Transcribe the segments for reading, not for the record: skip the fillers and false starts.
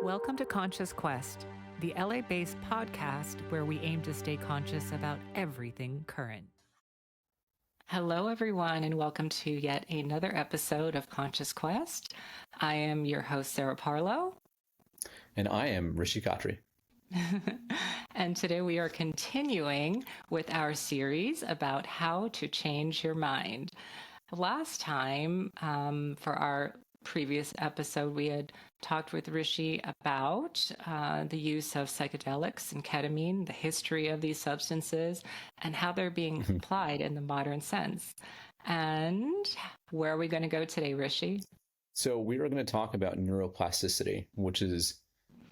Welcome to Conscious Quest, the LA-based podcast where we aim to stay conscious about everything current. Hello, everyone, and welcome to yet another episode of Conscious Quest. I am your host, Sarah Parlow. And I am Rishi. And today we are continuing with our series about how to change your mind. Last time, for our previous episode, we had talked with Rishi about the use of psychedelics and ketamine, the history of these substances, and how they're being applied in the modern sense. And where are we going to go today, Rishi? So we are going to talk about neuroplasticity, which is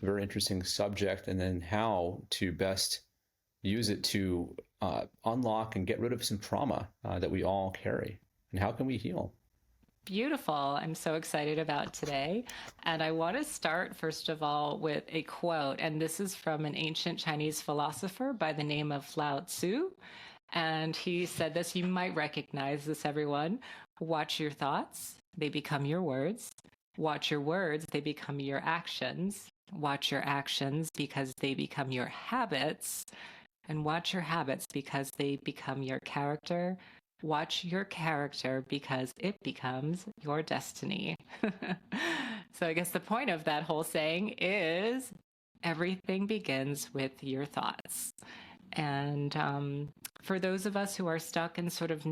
a very interesting subject, and then how to best use it to unlock and get rid of some trauma that we all carry. And how can we heal? Beautiful. I'm so excited about today. And I want to start, first of all, with a quote. And this is from an ancient Chinese philosopher by the name of Lao Tzu. And he said this, you might recognize this, everyone. Watch your thoughts, they become your words. Watch your words, they become your actions. Watch your actions because they become your habits. And watch your habits because they become your character. Watch your character because it becomes your destiny. So I guess the point of that whole saying is everything begins with your thoughts. And for those of us who are stuck in sort of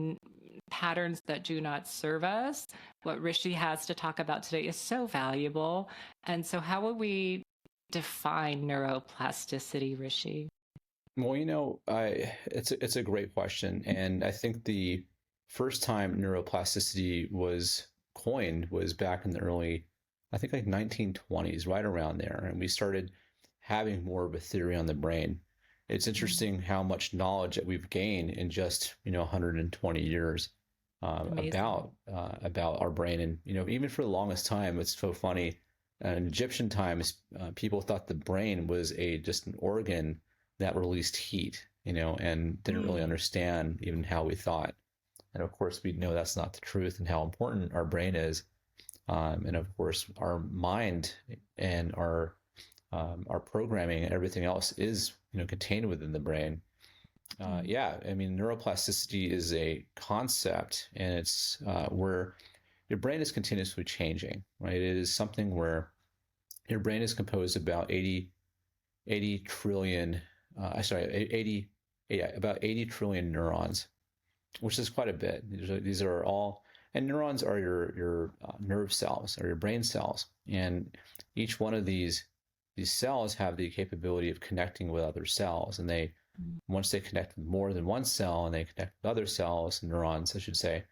patterns that do not serve us, what Rishi has to talk about today is so valuable. And so how would we define neuroplasticity, Rishi? Well, it's a great question. And I think the first time neuroplasticity was coined was back in the early, I think like 1920s, right around there. And we started having more of a theory on the brain. It's interesting how much knowledge that we've gained in just, 120 years about our brain. And, even for the longest time, it's so funny. In Egyptian times, people thought the brain was just an organ that released heat, and didn't really understand even how we thought. And of course, we know that's not the truth and how important our brain is. And of course, our mind and our programming and everything else is, contained within the brain. Neuroplasticity is a concept, and it's where your brain is continuously changing, right? It is something where your brain is composed of about 80 trillion about 80 trillion neurons, which is quite a bit. These are all, and neurons are your nerve cells or your brain cells. And each one of these cells have the capability of connecting with other cells. And once they connect with more than one cell and they connect with other cells, neurons, I should say,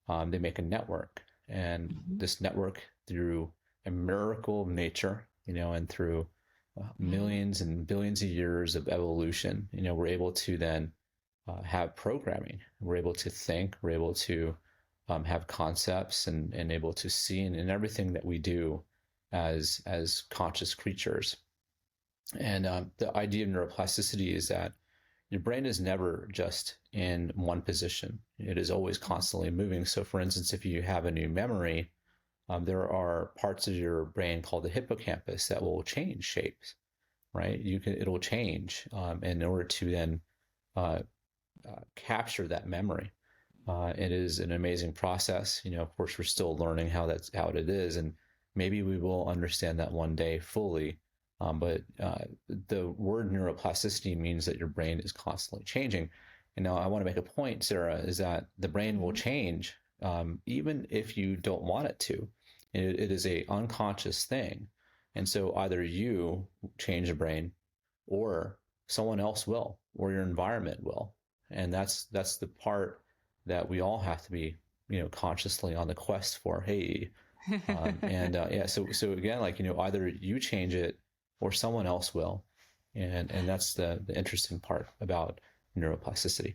they make a network. And this network, through a miracle of nature, and through millions and billions of years of evolution, we're able to then have programming. We're able to think, we're able to have concepts and able to see in everything that we do as conscious creatures. And the idea of neuroplasticity is that your brain is never just in one position. It is always constantly moving. So for instance, if you have a new memory, there are parts of your brain called the hippocampus that will change shapes, right? It'll change in order to then capture that memory. It is an amazing process. Of course, we're still learning how it is, and maybe we will understand that one day fully. But the word neuroplasticity means that your brain is constantly changing. And now I want to make a point, Sarah, is that the brain will change even if you don't want it to. It is a unconscious thing. And so either you change the brain or someone else will, or your environment will. And that's the part that we all have to be, consciously on the quest for. Hey, so again, either you change it or someone else will. And that's the interesting part about neuroplasticity.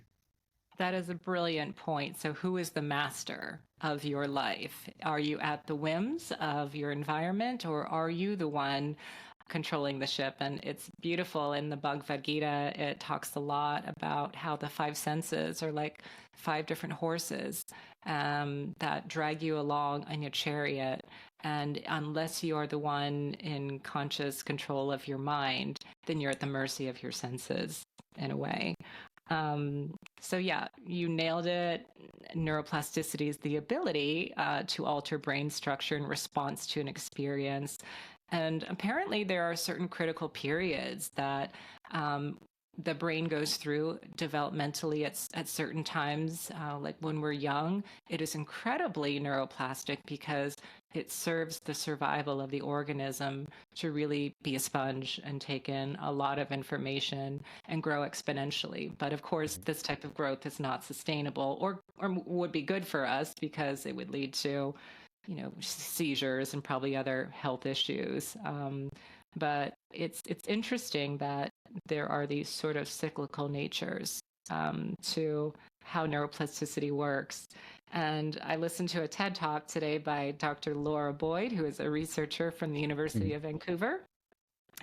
That is a brilliant point. So who is the master of your life? Are you at the whims of your environment, or are you the one controlling the ship. And it's beautiful. In the Bhagavad Gita, it talks a lot about how the five senses are like five different horses that drag you along in your chariot. And unless you are the one in conscious control of your mind, then you're at the mercy of your senses in a way. So yeah, you nailed it. Neuroplasticity is the ability to alter brain structure in response to an experience. And apparently there are certain critical periods that the brain goes through developmentally at certain times. Like when we're young, it is incredibly neuroplastic because it serves the survival of the organism to really be a sponge and take in a lot of information and grow exponentially. But of course, this type of growth is not sustainable or would be good for us because it would lead to, seizures and probably other health issues. But it's interesting that there are these sort of cyclical natures to how neuroplasticity works. And I listened to a TED Talk today by Dr. Laura Boyd, who is a researcher from the University of Vancouver.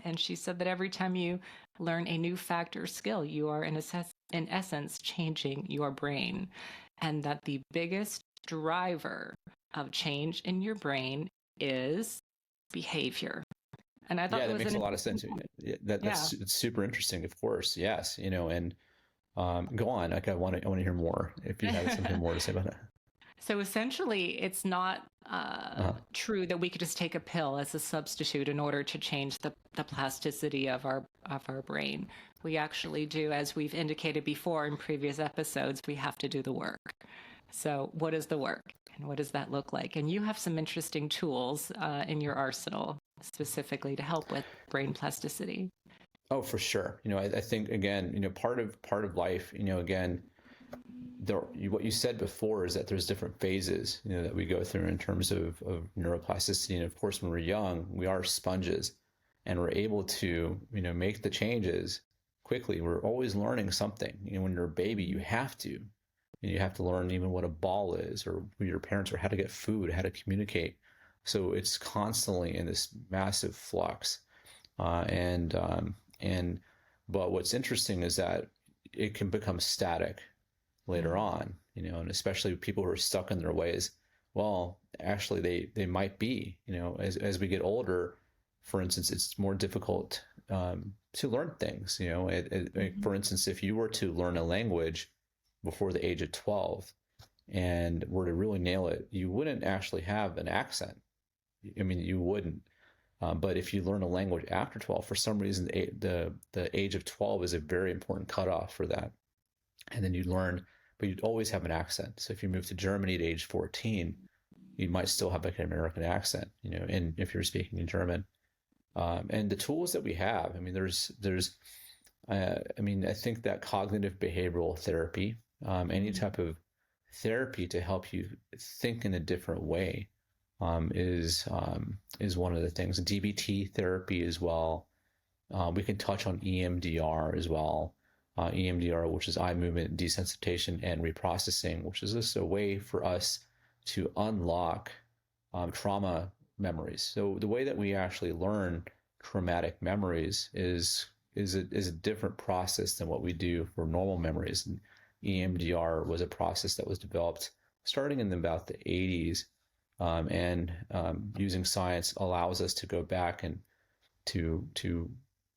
And she said that every time you learn a new fact or skill, you are in essence changing your brain. And that the biggest driver of change in your brain is behavior. And I thought that makes a lot of sense. That's it's super interesting, of course. Yes, and go on. Like I want to hear more if you have something more to say about it. So essentially, it's not true that we could just take a pill as a substitute in order to change the plasticity of our brain. We actually do, as we've indicated before in previous episodes, we have to do the work. So what is the work and what does that look like? And you have some interesting tools in your arsenal specifically to help with brain plasticity. Oh, for sure. I think again, part of life, again, what you said before is that there's different phases, that we go through in terms of neuroplasticity. And of course, when we're young, we are sponges and we're able to, make the changes quickly. We're always learning something. When you're a baby, you have to learn even what a ball is or who your parents are, how to get food, how to communicate. So it's constantly in this massive flux. But what's interesting is that it can become static later on, and especially people who are stuck in their ways. Well, actually they might be, as we get older, for instance, it's more difficult to learn things, for instance, if you were to learn a language before the age of 12 and were to really nail it, you wouldn't actually have an accent. I mean, you wouldn't. But if you learn a language after 12, for some reason, the age of 12 is a very important cutoff for that. And then you learn, but you'd always have an accent. So if you move to Germany at age 14, you might still have like an American accent, and if you're speaking in German. And the tools that we have, I mean, I think that cognitive behavioral therapy, any type of therapy to help you think in a different way, is one of the things. DBT therapy as well. We can touch on EMDR as well. EMDR, which is eye movement desensitization and reprocessing, which is just a way for us to unlock trauma memories. So the way that we actually learn traumatic memories is a different process than what we do for normal memories. And EMDR was a process that was developed starting in about the 80s. Using science allows us to go back and to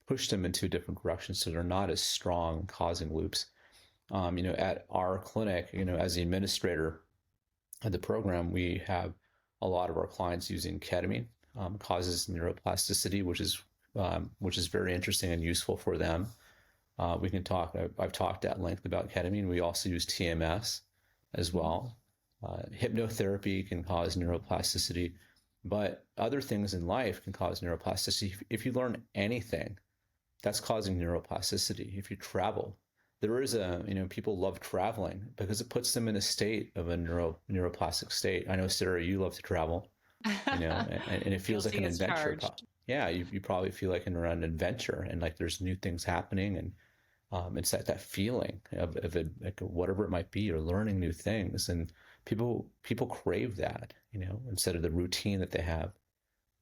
push them into different directions so they're not as strong, causing loops. At our clinic, as the administrator of the program, we have a lot of our clients using ketamine, causes neuroplasticity, which is very interesting and useful for them. We can talk. I've talked at length about ketamine. We also use TMS as well. Hypnotherapy can cause neuroplasticity, but other things in life can cause neuroplasticity. If you learn anything, that's causing neuroplasticity. If you travel, there is people love traveling because it puts them in a state of a neuroplastic state. I know, Sarah, you love to travel, and it feels like an adventure. Yeah, you probably feel like you're on an adventure and like there's new things happening, and it's that feeling of it, like whatever it might be, you're learning new things, and people crave that, instead of the routine that they have.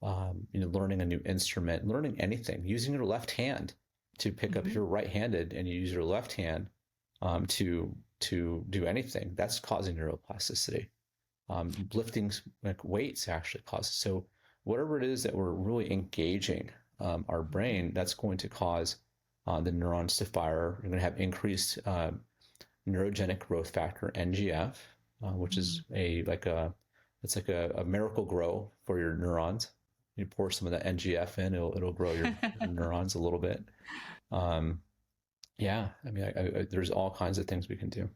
learning a new instrument, learning anything, using your left hand to pick up. If you're right-handed and you use your left hand to do anything, that's causing neuroplasticity. Lifting like weights actually causes. So whatever it is that we're really engaging our brain, that's going to cause the neurons to fire. You're going to have increased neurogenic growth factor (NGF), which is it's like a miracle grow for your neurons. You pour some of that NGF in, it'll grow your neurons a little bit. Yeah, I mean, there's all kinds of things we can do.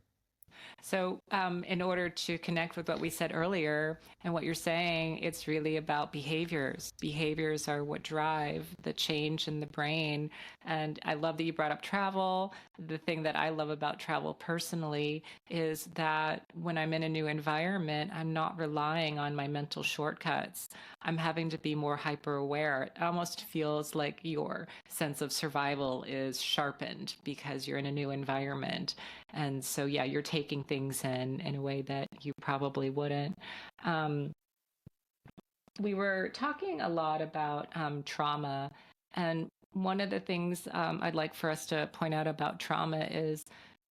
So, in order to connect with what we said earlier and what you're saying, it's really about behaviors. Behaviors are what drive the change in the brain. And I love that you brought up travel. The thing that I love about travel personally is that when I'm in a new environment, I'm not relying on my mental shortcuts. I'm having to be more hyper aware. It almost feels like your sense of survival is sharpened because you're in a new environment. And so, yeah, you're taking things in a way that you probably wouldn't. Um, we were talking a lot about trauma. And one of the things I'd like for us to point out about trauma is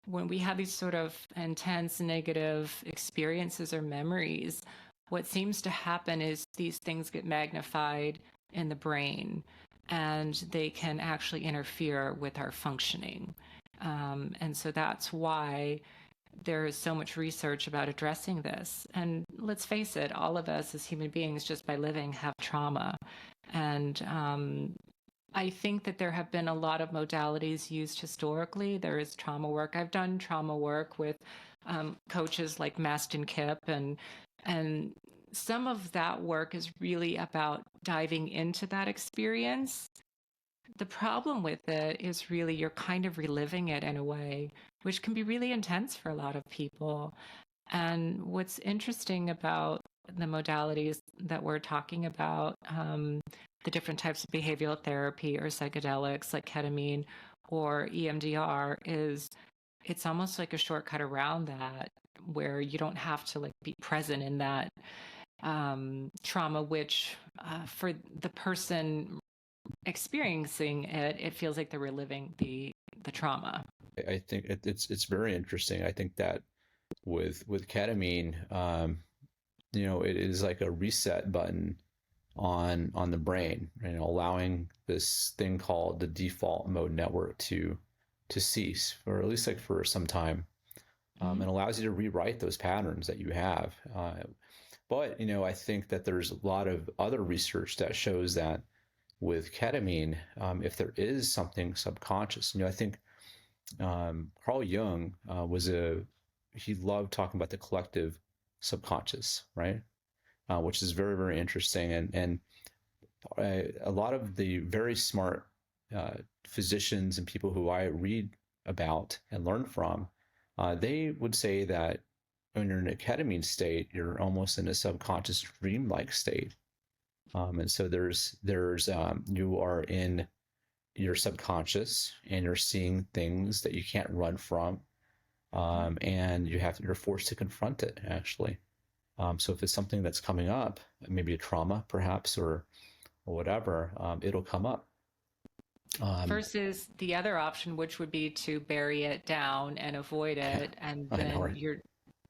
when we have these sort of intense negative experiences or memories, what seems to happen is these things get magnified in the brain and they can actually interfere with our functioning. And so that's why there is so much research about addressing this. And let's face it, all of us as human beings, just by living, have trauma. And I think that there have been a lot of modalities used historically. There is trauma work. I've done trauma work with coaches like Mastin Kipp, and some of that work is really about diving into that experience. The problem with it is really you're kind of reliving it in a way, which can be really intense for a lot of people. And what's interesting about the modalities that we're talking about, the different types of behavioral therapy or psychedelics like ketamine or EMDR, is it's almost like a shortcut around that, where you don't have to like be present in that trauma, which for the person experiencing it, it feels like they're reliving the trauma. I think it's very interesting. I think that with ketamine, it is like a reset button on the brain, allowing this thing called the default mode network to cease, or at least like for some time, and allows you to rewrite those patterns that you have. But I think that there's a lot of other research that shows that with ketamine, if there is something subconscious, I think Carl Jung he loved talking about the collective subconscious, right? Which is very, very interesting. And a lot of the very smart physicians and people who I read about and learn from, they would say that when you're in a ketamine state, you're almost in a subconscious dream-like state. And so you are in your subconscious and you're seeing things that you can't run from. And you're forced to confront it, actually. So if it's something that's coming up, maybe a trauma perhaps, or whatever, it'll come up. Versus the other option, which would be to bury it down and avoid it, and then right?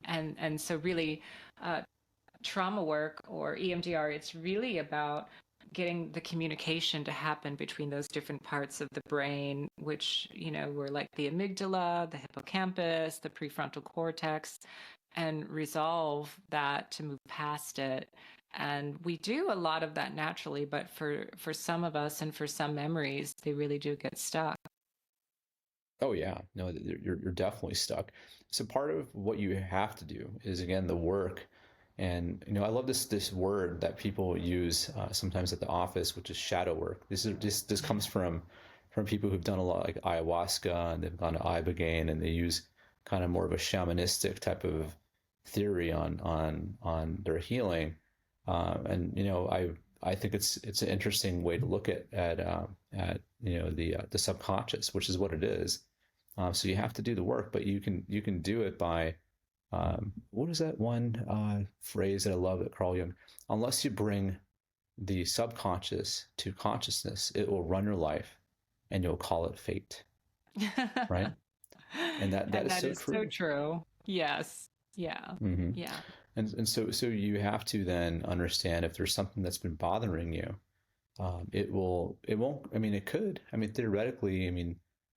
and so really, trauma work or EMDR, it's really about getting the communication to happen between those different parts of the brain, which, were like the amygdala, the hippocampus, the prefrontal cortex, and resolve that to move past it. And we do a lot of that naturally, but for some of us and for some memories, they really do get stuck. Oh yeah, no, you're definitely stuck. So part of what you have to do is, again, the work. And I love this word that people use sometimes at the office, which is shadow work. This comes from people who've done a lot like ayahuasca, and they've gone to ibogaine, and they use kind of more of a shamanistic type of theory on their healing. And I think it's an interesting way to look at the subconscious, which is what it is. So you have to do the work, but you can do it by what is that one phrase that I love that Carl Jung? Unless you bring the subconscious to consciousness, it will run your life and you'll call it fate, right? And that And is that so is so true. true. Yes. Yeah. Hmm. Yeah. And so you have to then understand if there's something that's been bothering you, it won't, I mean, it could, I mean, theoretically, I mean,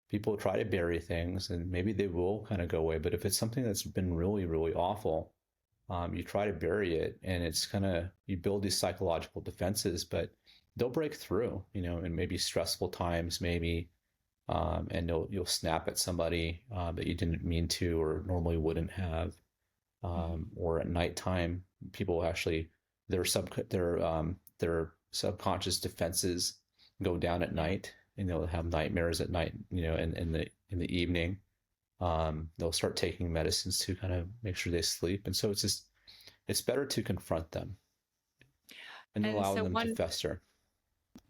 people try to bury things and maybe they will kind of go away. But if it's something that's been really, really awful, you try to bury it and it's kind of, you build these psychological defenses, but they'll break through, and maybe stressful times, maybe, and you'll snap at somebody that you didn't mean to or normally wouldn't have, or at nighttime, people actually their subconscious defenses go down at Yeah. night, and they'll have nightmares at night, in the evening. They'll start taking medicines to kind of make sure they sleep, and so it's better to confront them and And allow so them to one, fester.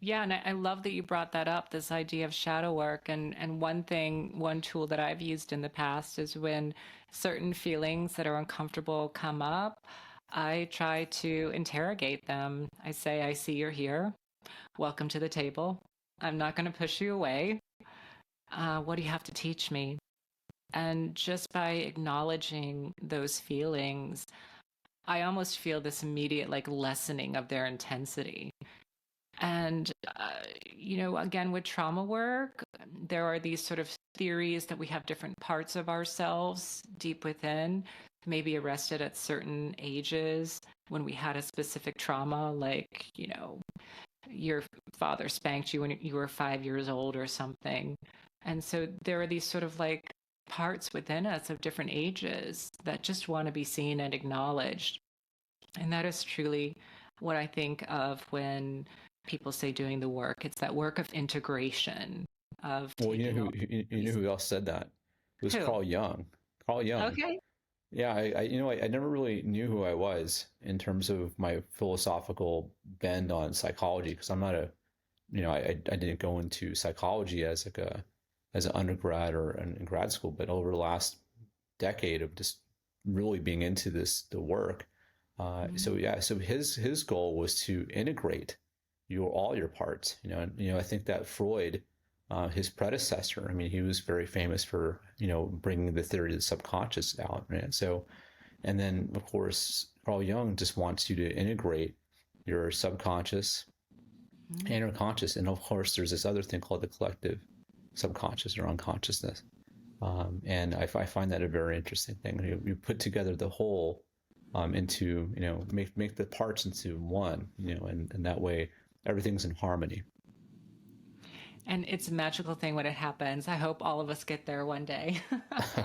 yeah, and I love that you brought that up, this idea of shadow work. And one thing, one tool that I've used in the past is when certain feelings that are uncomfortable come up, I try to interrogate them. I say, I see you're here. Welcome to the table. I'm not going to push you away. What do you have to teach me? And just by acknowledging those feelings, I almost feel this immediate like lessening of their intensity. And, again, with trauma work, there are these sort of theories that we have different parts of ourselves deep within, maybe arrested at certain ages when we had a specific trauma, like, your father spanked you when you were 5 years old or something. And so there are these sort of like parts within us of different ages that just want to be seen and acknowledged. And that is truly what I think of when people say doing the work. It's that work of integration, of Well, taking all you know these. who else said that? It was Who? Carl Jung. Carl Jung. Okay. Yeah, I never really knew who I was in terms of my philosophical bend on psychology, because I'm not a, I didn't go into psychology as like as an undergrad or in grad school, but over the last decade of just really being into the work. So Mhm. yeah, so his goal was to integrate all your parts, and I think that Freud, his predecessor, I mean, he was very famous for bringing the theory of the subconscious out, right? So, and then of course Carl Jung just wants you to integrate your subconscious and your conscious, and of course there's this other thing called the collective subconscious or unconsciousness. And I find that a very interesting thing. You put together the whole, into, make the parts into one, and that way everything's in harmony. And it's a magical thing when it happens. I hope all of us get there one day.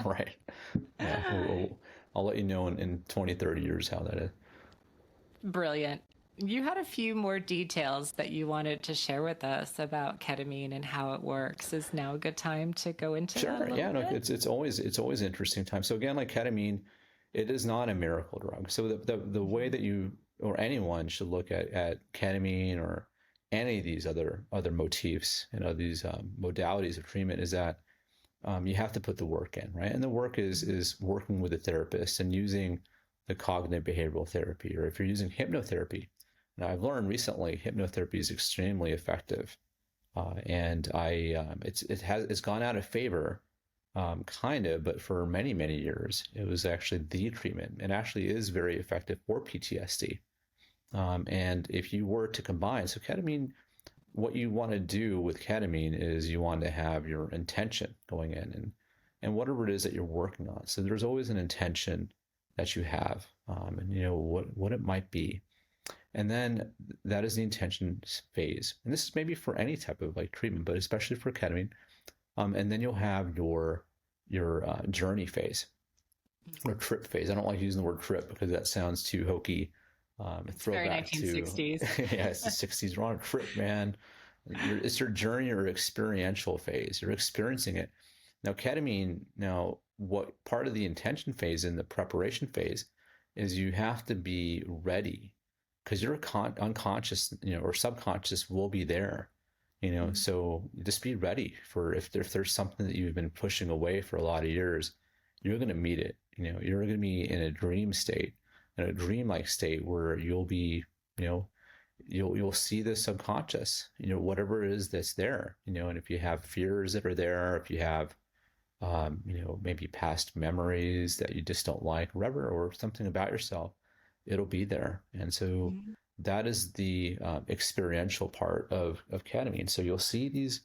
Right. Yeah. I'll let you know in 20, 30 years how that is. Brilliant. You had a few more details that you wanted to share with us about ketamine and how it works. Is now a good time to go into that a Sure. little Yeah. No, bit? it's always interesting time. So again, like ketamine, it is not a miracle drug. So the way Mhm. that you or anyone should look at ketamine or any of these other motifs, these modalities of treatment, is that you have to put the work in, right? And the work is working with a therapist and using the cognitive behavioral therapy, or if you're using hypnotherapy. Now, I've learned recently hypnotherapy is extremely effective, and it's gone out of favor, kind of, but for many many years it was actually the treatment, and actually is very effective for PTSD. And if you were to combine, so ketamine, what you want to do with ketamine is you want to have your intention going in, and whatever it is that you're working on. So there's always an intention that you have, and what it might be, and then that is the intention phase. And this is maybe for any type of like treatment, but especially for ketamine. And then you'll have your journey phase or trip phase. I don't like using the word trip because that sounds too hokey. It's very Throwback to, 1960s. yeah, it's the 60s. We're on a trip, man. It's your journey or experiential phase. You're experiencing it. Now, ketamine, now, what part of the intention phase in the preparation phase is you have to be ready, because your unconscious, or subconscious will be there, so just be ready for if there's something that you've been pushing away for a lot of years, you're going to meet it. You're going to be in a dream state, in a dreamlike state where you'll be, you know, you'll see the subconscious, whatever it is that's there, and if you have fears that are there, if you have maybe past memories that you just don't like, whatever, or something about yourself, it'll be there. And so Mhm. that is the experiential part of ketamine. So you'll see these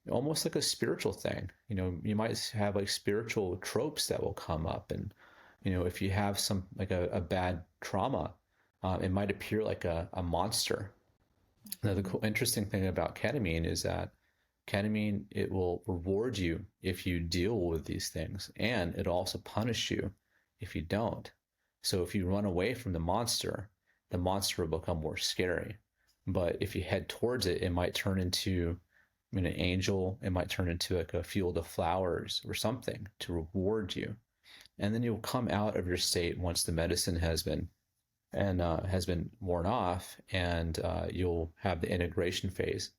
almost like a spiritual thing. You might have like spiritual tropes that will come up. And, if you have some like a bad trauma, it might appear like a monster. Now, the cool, interesting thing about ketamine is that ketamine, it will reward you if you deal with these things, and it'll also punish you if you don't. So if you run away from the monster will become more scary. But if you head towards it, it might turn into, an angel. It might turn into like a field of flowers or something to reward you. And then you'll come out of your state once the medicine has been worn off, and you'll have the integration phase.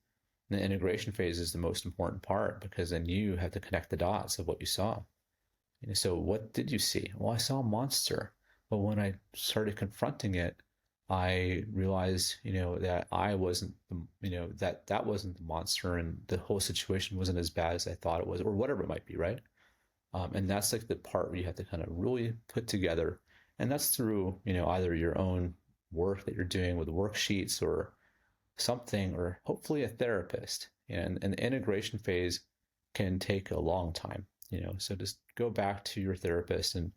And the integration phase is the most important part, because then you have to connect the dots of what you saw. So what did you see? Well, I saw a monster. But when I started confronting it, I realized, that I wasn't, that wasn't the monster, and the whole situation wasn't as bad as I thought it was, or whatever it might be, right? And that's like the part where you have to kind of really put together, and that's through, either your own work that you're doing with worksheets or something, or hopefully a therapist. And the integration phase can take a long time, so just go back to your therapist and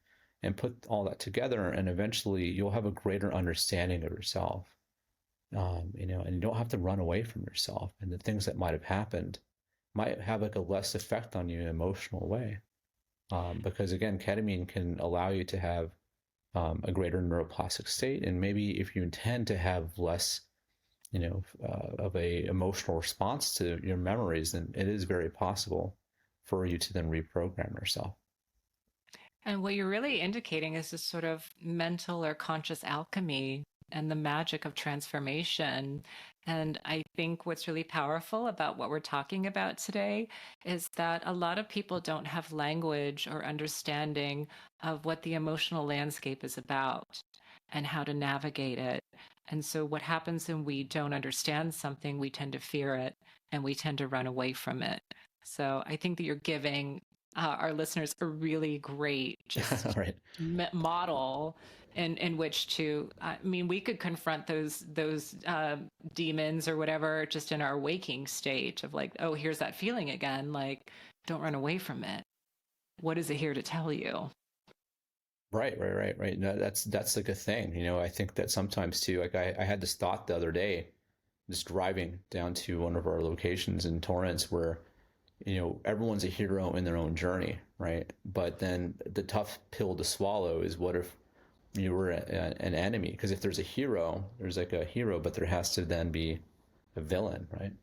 put all that together, and eventually you'll have a greater understanding of yourself. And you don't have to run away from yourself, and the things that might have happened might have like a less effect on you in an emotional way, because again, ketamine can allow you to have a greater neuroplastic state, and maybe if you intend to have less, of a emotional response to your memories, then it is very possible for you to then reprogram yourself. And what you're really indicating is this sort of mental or conscious alchemy and the magic of transformation. And I think what's really powerful about what we're talking about today is that a lot of people don't have language or understanding of what the emotional landscape is about and how to navigate it. And so, what happens when we don't understand something, we tend to fear it and we tend to run away from it. So, I think that you're giving our listeners a really great just Right. model in which to, I mean, we could confront those demons or whatever just in our waking state of like, oh, here's that feeling again, like don't run away from it. What is it here to tell you? Right. No, that's like a thing. I think that sometimes too, like I had this thought the other day, just driving down to one of our locations in Torrance, where everyone's a hero in their own journey, right? But then the tough pill to swallow is, what if you were an enemy? Because if there's a hero, there's like a hero, but there has to then be a villain, right?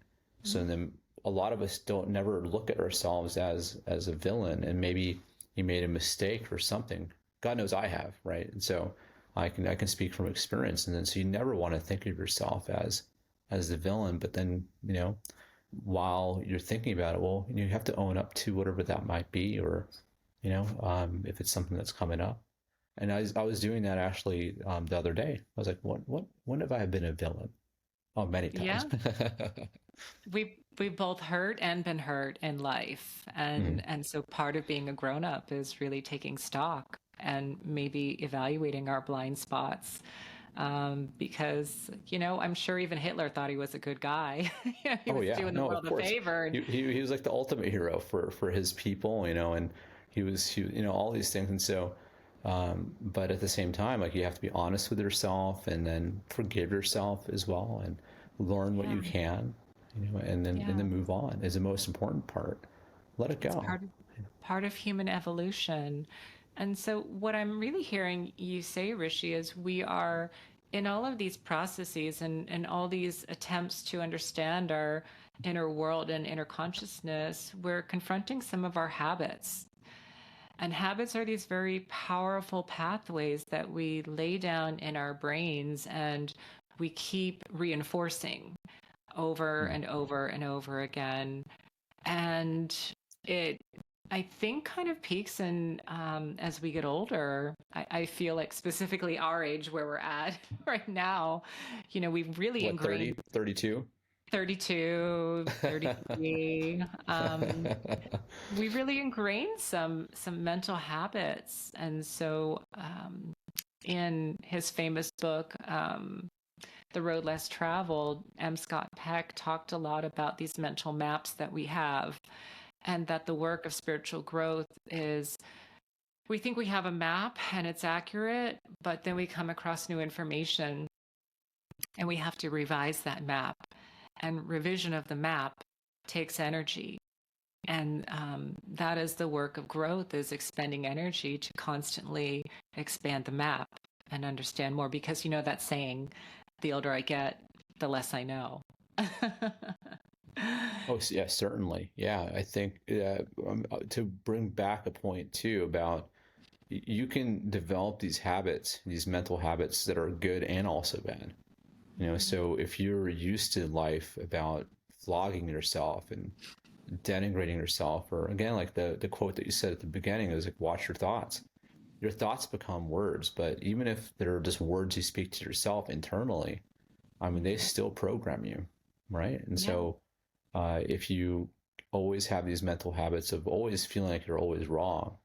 So then a lot of us don't never look at ourselves as a villain, and maybe you made a mistake or something. God knows I have, right? And so I can speak from experience, and then so you never want to think of yourself as the villain, but then while you're thinking about it, well, you have to own up to whatever that might be, or if it's something that's coming up. And I was doing that actually the other day. I was like, when have I been a villain? Oh, many times. Yeah, we both hurt and been hurt in life, Mhm. and so part of being a grown up is really taking stock and maybe evaluating our blind spots. Because I'm sure even Hitler thought he was a good guy. He Oh was yeah, doing the no, of world a course. favor, and He was like the ultimate hero for his people, and he all these things, and so, but at the same time, like you have to be honest with yourself, and then forgive yourself as well, and learn what yeah, you can, and then yeah, move on is the most important part. Let it it's go. part of human evolution. And so, what I'm really hearing you say, Rishi, is we are in all of these processes and all these attempts to understand our inner world and inner consciousness, we're confronting some of our habits. And habits are these very powerful pathways that we lay down in our brains and we keep reinforcing over Mm. and over and over again. And it I think kind of peaks in as we get older. I feel like specifically our age where we're at right now, we've really What, ingrained 30, 32? 32, 33. We really ingrained some mental habits. And so in his famous book, The Road Less Traveled, M. Scott Peck talked a lot about these mental maps that we have, and that the work of spiritual growth is we think we have a map and it's accurate, but then we come across new information and we have to revise that map. And revision of the map takes energy. And that is the work of growth, is expending energy to constantly expand the map and understand more. Because that saying, the older I get, the less I know. Oh, yeah, certainly. Yeah, I think to bring back a point too about you can develop these habits, these mental habits that are good and also bad. So if you're used to life about flogging yourself and denigrating yourself, or again, like the quote that you said at the beginning is like, watch your thoughts. Your thoughts become words, but even if they're just words you speak to yourself internally, I mean, they still program you, right? And Yeah. so if you always have these mental habits of always feeling like you're always wrong,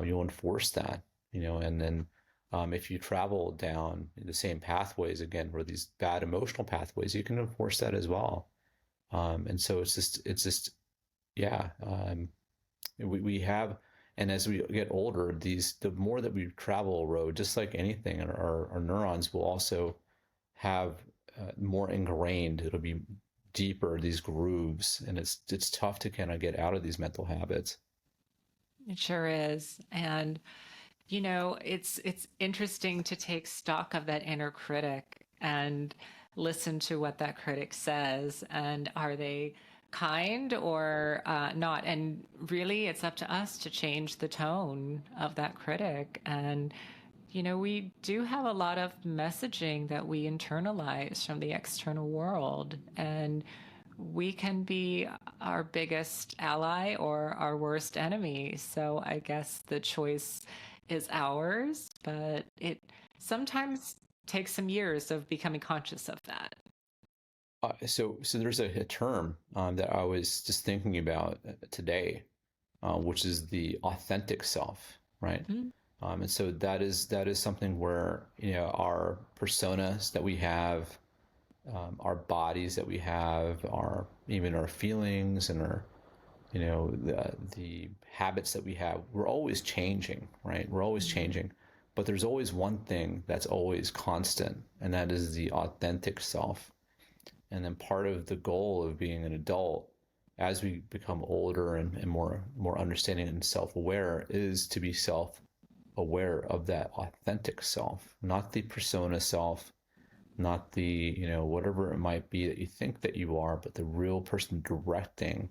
you'll enforce that, and then if you travel down the same pathways again, where these bad emotional pathways, you can enforce that as well. And so it's just, yeah. We have, and as we get older, the more that we travel a road, just like anything, our neurons will also have more ingrained. It'll be deeper, these grooves, and it's tough to kind of get out of these mental habits. It sure is. And it's interesting to take stock of that inner critic and listen to what that critic says, and are they kind or not? And really, it's up to us to change the tone of that critic. And we do have a lot of messaging that we internalize from the external world, and we can be our biggest ally or our worst enemy. So I guess the choice is ours, but it sometimes takes some years of becoming conscious of that. So there's a term that I was just thinking about today, which is the authentic self, right? Mm-hmm. And so that is something where our personas that we have, our bodies that we have, our even our feelings and our the habits that we have, we're always changing, right? We're always changing, but there's always one thing that's always constant, and that is the authentic self. And then part of the goal of being an adult, as we become older and more understanding and self-aware, is to be self-aware of that authentic self, not the persona self, not the whatever it might be that you think that you are, but the real person directing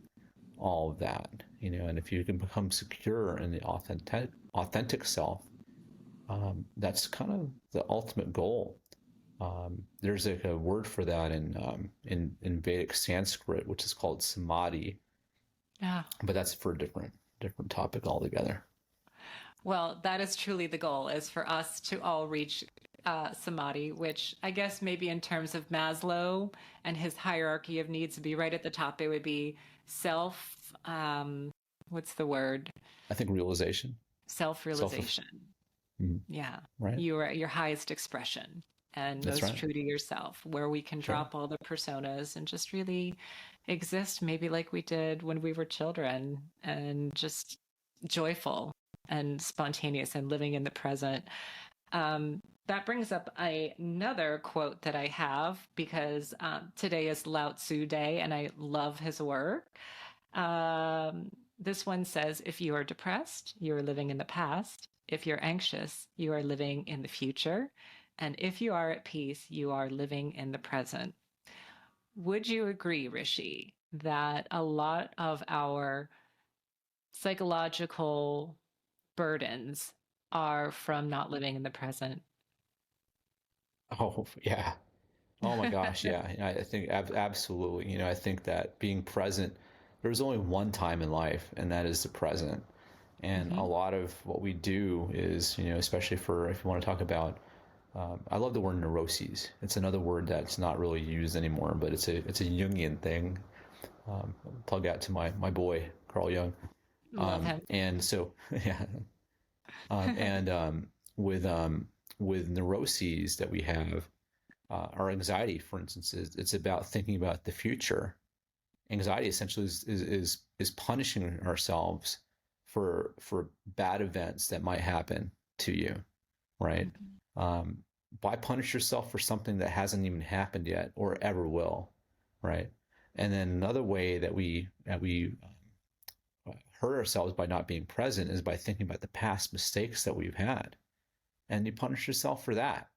all of that. And if you can become secure in the authentic self, that's kind of the ultimate goal. There's like a word for that in Vedic Sanskrit, which is called samadhi, Yeah. but that's for a different topic altogether. Well, that is truly the goal, is for us to all reach samadhi, which I guess maybe in terms of Maslow and his hierarchy of needs would be right at the top. It would be self, what's the word? I think realization, self, Self-realization. Yeah. right? You are at your highest expression and That's most right. true to yourself, where we can Sure. drop all the personas and just really exist, maybe like we did when we were children, and just joyful and spontaneous and living in the present. That brings up another quote that I have, because today is Lao Tzu Day and I love his work. This one says, if you are depressed, you are living in the past. If you're anxious, you are living in the future. And if you are at peace, you are living in the present. Would you agree, Rishi, that a lot of our psychological burdens are from not living in the present? Oh, yeah. Oh my gosh, yeah. I think absolutely. I think that being present, there's only one time in life, and that is the present. And a Hmm. lot of what we do is, especially for if you want to talk about, I love the word neuroses. It's another word that's not really used anymore, but it's a Jungian thing. Plug out to my boy Carl Jung. Love him. And so yeah, and with neuroses that we have, our anxiety, for instance, it's about thinking about the future. Anxiety essentially is punishing ourselves for bad events that might happen to you, right? Mhm. Um, why punish yourself for something that hasn't even happened yet or ever will, right? And then another way that we hurt ourselves by not being present is by thinking about the past mistakes that we've had, and you punish yourself for that.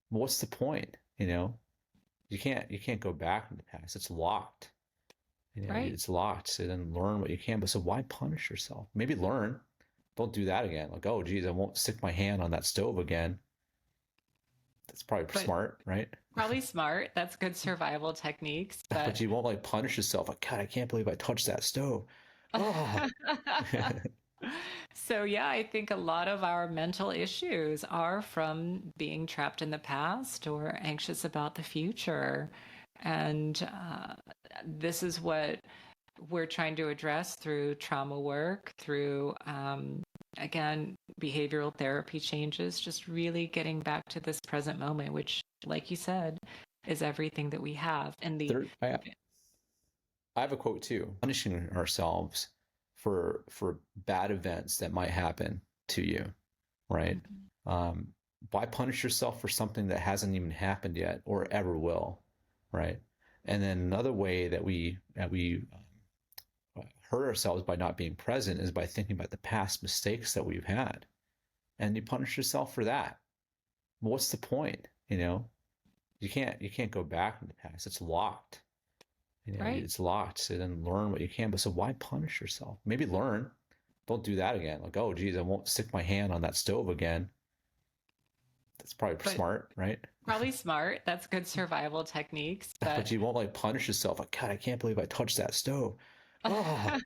What's the point? You can't go back in the past. It's locked. Right. It's locked. So then learn what you can. But so why punish yourself? Maybe learn. Don't do that again. Like, oh, geez, I won't stick my hand on that stove again. That's probably But smart, right? probably smart. That's good survival techniques. But you won't like punish yourself. Like, God, I can't believe I touched that stove. Oh, So, yeah, I think a lot of our mental issues are from being trapped in the past or anxious about the future. And this is what we're trying to address through trauma work, through, again, behavioral therapy changes, just really getting back to this present moment, which, like you said, is everything that we have. And the there. I have a quote too. Punishing ourselves for bad events that might happen to you, right? Mhm. Um, why punish yourself for something that hasn't even happened yet or ever will, right? And then another way that we hurt ourselves by not being present is by thinking about the past mistakes that we've had, and you punish yourself for that. What's the point? You can't go back in the past. It's locked. Right. It's locked. So then learn what you can. But so why punish yourself? Maybe learn. Don't do that again. Like, oh, geez, I won't stick my hand on that stove again. That's probably But smart, right? probably smart. That's good survival techniques. But you won't like punish yourself. Like, God, I can't believe I touched that stove. Oh,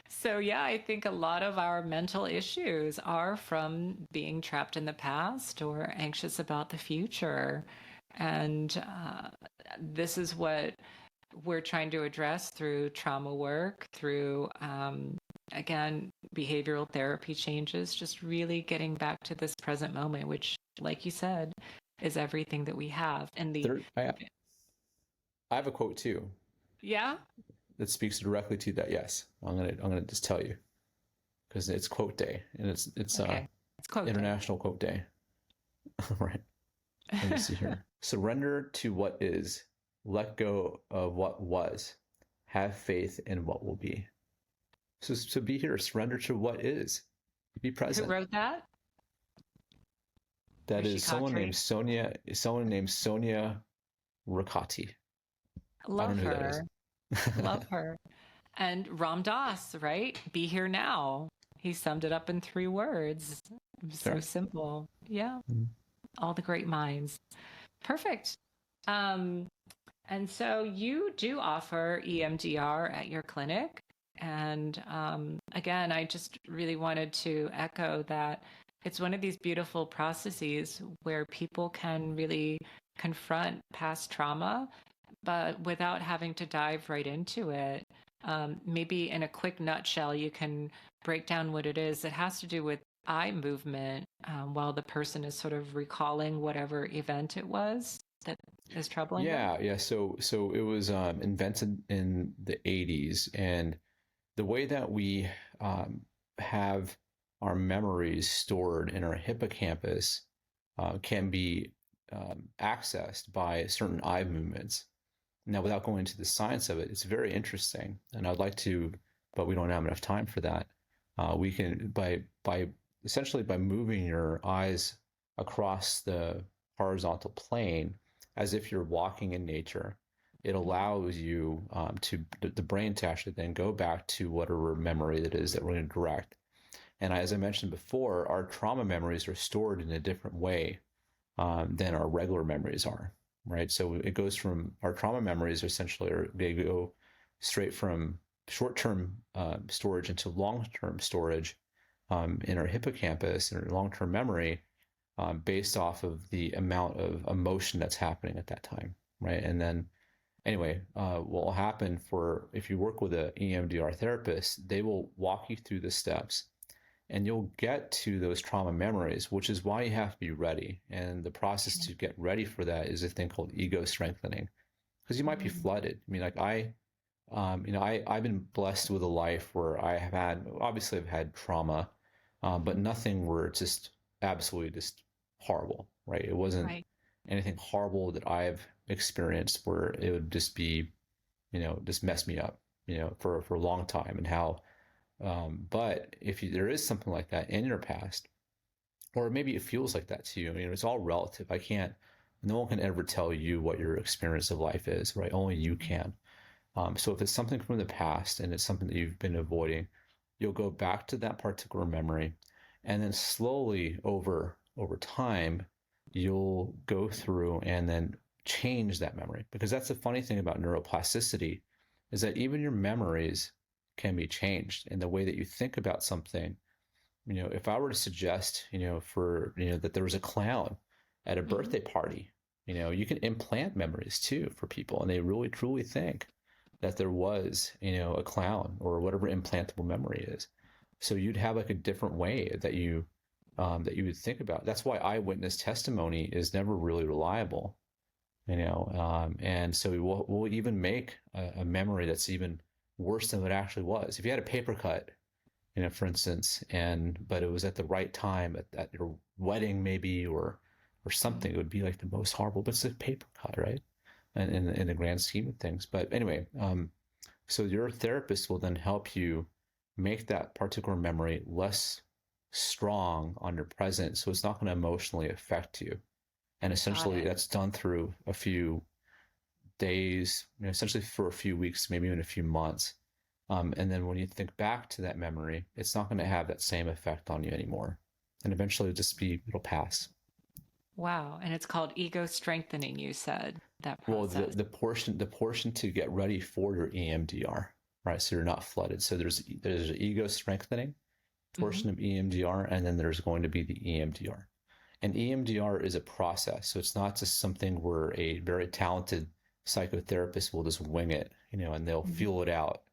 So, yeah, I think a lot of our mental issues are from being trapped in the past or anxious about the future. And this is what we're trying to address through trauma work, through, again, behavioral therapy changes, just really getting back to this present moment, which, like you said, is everything that we have. And the, there. I have a quote too yeah, that speaks directly to that. Yes, I'm gonna just tell you because it's quote day and it's okay, it's quote day. International Quote Day. Right. Let me see here. Surrender to what is, let go of what was, have faith in what will be. So be here, surrender to what is, be Who present. wrote that? That Rishi is someone named Sonia Rakati. I don't Love know who that her. is. Love her. And Ram Dass, right? Be here now. He summed it up in 3 words. So Sure. simple. Yeah. All the great minds. Perfect. Um, and so you do offer EMDR at your clinic. And again, I just really wanted to echo that it's one of these beautiful processes where people can really confront past trauma, but without having to dive right into it. Maybe in a quick nutshell, you can break down what it is. It has to do with eye movement while the person is sort of recalling whatever event it was that is troubling them. Yeah. So it was invented in the 80s, and the way that we have our memories stored in our hippocampus can be accessed by certain eye movements. Now, without going into the science of it, it's very interesting, and I'd like to, but we don't have enough time for that. We can by essentially by moving your eyes across the horizontal plane as if you're walking in nature. It allows you to the brain to actually then go back to whatever memory it is that we're going to direct. And as I mentioned before, our trauma memories are stored in a different way than our regular memories are, right? So it goes from our trauma memories essentially, they go straight from short-term storage into long-term storage in our hippocampus and our long-term memory based off of the amount of emotion that's happening at that time, right? And then anyway, what will happen for if you work with an EMDR therapist, they will walk you through the steps and you'll get to those trauma memories, which is why you have to be ready. And the process to get ready for that is a thing called ego strengthening, because you might be flooded. I mean, like I've been blessed with a life where I have had, obviously I've had trauma, but nothing where it's just absolutely just horrible, right? It wasn't Right. anything horrible that I've experienced where it would just be, just mess me up, for a long time. And how, but if there is something like that in your past, or maybe it feels like that to you, it's all relative. No one can ever tell you what your experience of life is, right? Only you can. So if it's something from the past and it's something that you've been avoiding, you'll go back to that particular memory, and then slowly over time, you'll go through and then change that memory. Because that's the funny thing about neuroplasticity, is that even your memories can be changed in the way that you think about something. If I were to suggest, that there was a clown at a birthday party, you can implant memories too for people, and they really truly think that there was, a clown or whatever implantable memory is. So you'd have like a different way that you would think about. That's why eyewitness testimony is never really reliable, and so we'll even make a memory that's even worse than what it actually was. If you had a paper cut, for instance, but it was at the right time at your wedding maybe, or something, it would be like the most horrible, but it's a paper cut, right? And in the grand scheme of things. But anyway, so your therapist will then help you make that particular memory less strong on your present, so it's not going to emotionally affect you. And essentially, that's done through a few days, essentially for a few weeks, maybe even a few months. And then when you think back to that memory, it's not going to have that same effect on you anymore. And eventually it'll pass. Wow. And it's called ego strengthening, you said, that Well, process. the portion to get ready for your EMDR, right? So you're not flooded. So there's an ego strengthening portion of EMDR, and then there's going to be the EMDR. And EMDR is a process. So it's not just something where a very talented psychotherapist will just wing it, and they'll feel it out.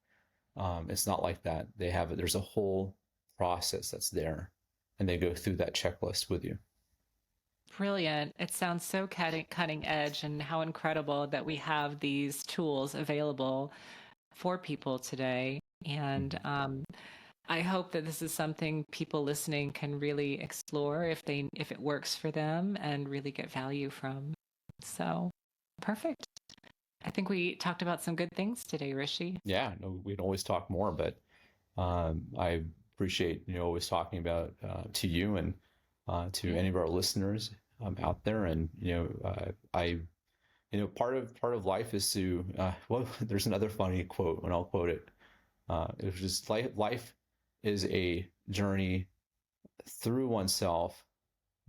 It's not like that. There's a whole process that's there, and they go through that checklist with you. Brilliant. It sounds so cutting edge, and how incredible that we have these tools available for people today. And I hope that this is something people listening can really explore if it works for them and really get value from. So perfect. I think we talked about some good things today, Rishi. Yeah, no, we'd always talk more, but I appreciate always talking about to you and to any of our listeners out there. And part of life is to well, there's another funny quote, and I'll quote it. It was just life is a journey through oneself,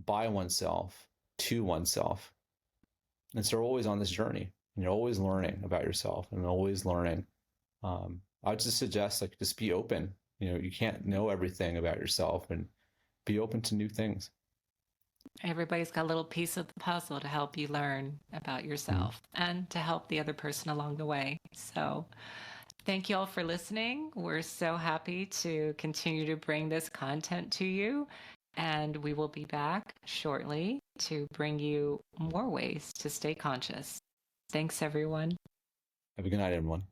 by oneself, to oneself. And so we're always on this journey, and you're always learning about yourself and always learning. I would just suggest just be open. You can't know everything about yourself, and be open to new things. Everybody's got a little piece of the puzzle to help you learn about Mhm. yourself and to help the other person along the way. So, thank you all for listening. We're so happy to continue to bring this content to you. And we will be back shortly to bring you more ways to stay conscious. Thanks, everyone. Have a good night, everyone.